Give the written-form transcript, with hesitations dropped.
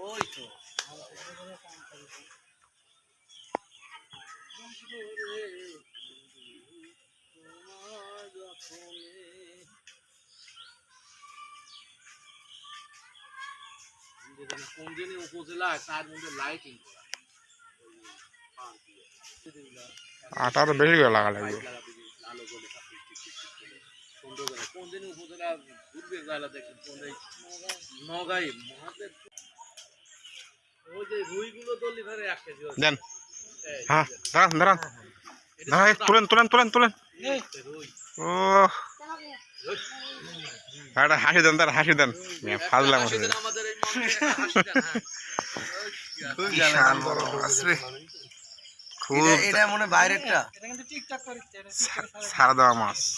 ওই তো কোন জেনে উপজেলা তার মধ্যে লাইটিং করা আটা তো বেশি করে লাগা লাগবে। আলো জ্বলে কোন জেনে উপজেলা ঘুরবে জায়গা দেখেন কোন নগাই মহাদেব ওই যে রুইগুলো তো লিভারে এক কেজি দেন। হ্যাঁ দাঁড়ান দাঁড়ান দাঁড়ান, তুলেন তুলেন তুলেন তুলেন। ও একটা হাসি দেন, তার হাসি দেন। ফাজলাম আমাদের এই মঞ্চে হাসি দেন। বিশাল বড় মাছ রে, খুব এটা মনে বাইরেরটা, সারা দেওয়া মাছ।